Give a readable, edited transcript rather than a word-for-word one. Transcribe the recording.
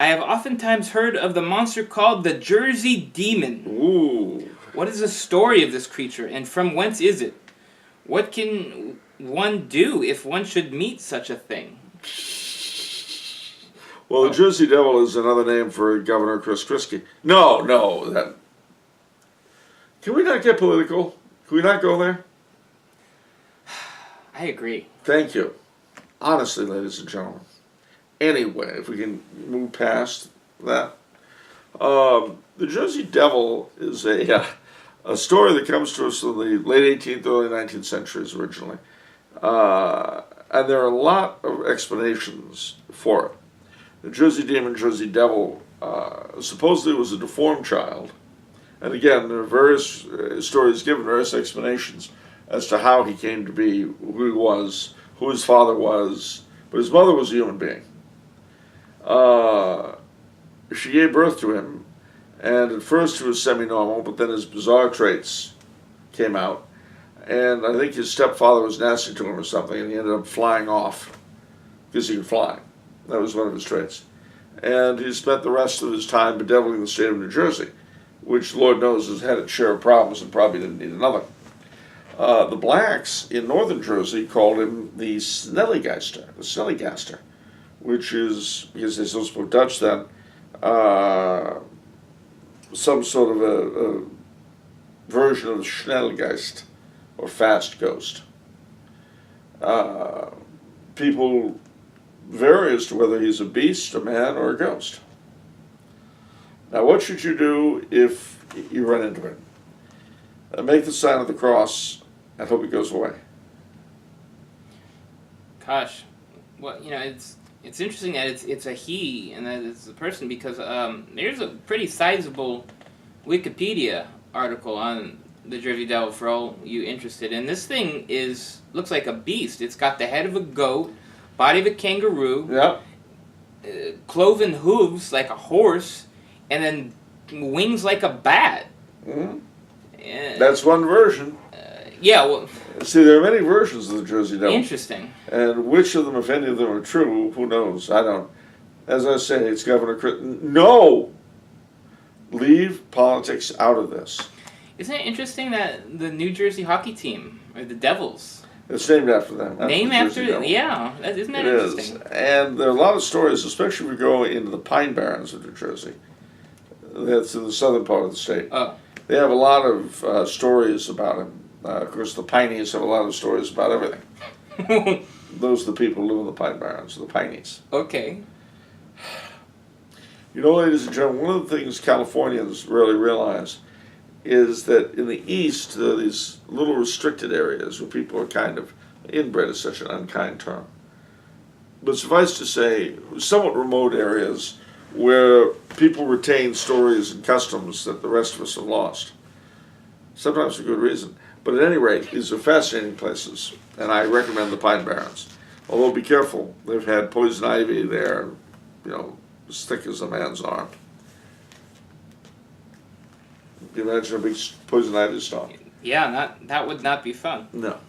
I have oftentimes heard of the monster called the Jersey Demon. Ooh. What is the story of this creature, and from whence is it? What can one do if one should meet such a thing? Well, the Jersey Devil is another name for Governor Chris Christie. No, that. Can we not get political? Can we not go there? I agree. Thank you. Honestly, ladies and gentlemen. Anyway, if we can move past that. The Jersey Devil is a story that comes to us in the late 18th, early 19th centuries originally. And there are a lot of explanations for it. The Jersey Demon, Jersey Devil, supposedly was a deformed child. And again, there are various stories given, various explanations as to how he came to be, who he was, who his father was. But his mother was a human being. She gave birth to him, and at first he was semi-normal, but then his bizarre traits came out. And I think his stepfather was nasty to him or something, and he ended up flying off because he could fly. That was one of his traits. And he spent the rest of his time bedeviling the state of New Jersey, which Lord knows has had its share of problems and probably didn't need another. The blacks in northern Jersey called him the Snellygaster, which is, because they still spoke Dutch then, some sort of a version of the Schnellgeist, or fast ghost. People vary as to whether he's a beast, a man, or a ghost. Now, what should you do if you run into him? Make the sign of the cross and hope he goes away. Gosh, well, it's interesting that it's a he and that it's a person, because there's a pretty sizable Wikipedia article on the Jersey Devil for all you interested. And this thing looks like a beast. It's got the head of a goat, body of a kangaroo, cloven hooves like a horse, and then wings like a bat. Mm-hmm. That's one version. Yeah, well... See, there are many versions of the Jersey Devil. Interesting. And which of them, if any of them are true, who knows? I don't. As I say, it's Governor Chris. No! Leave politics out of this. Isn't it interesting that the New Jersey hockey team, or the Devils... It's named after them. Named after... Yeah, isn't that interesting? It is. And there are a lot of stories, especially if we go into the Pine Barrens of New Jersey. That's in the southern part of the state. Oh. They have a lot of stories about him. Of course, the Pineys have a lot of stories about everything. Those are the people who live in the Pine Barrens, the Pineys. Okay. You know, ladies and gentlemen, one of the things Californians rarely realize is that in the East, there are these little restricted areas where people are kind of, inbred is such an unkind term. But suffice to say, somewhat remote areas where people retain stories and customs that the rest of us have lost. Sometimes for good reason. But at any rate, these are fascinating places, and I recommend the Pine Barrens. Although be careful, they've had poison ivy there, as thick as a man's arm. Can you imagine a big poison ivy stalk? Yeah, that would not be fun. No.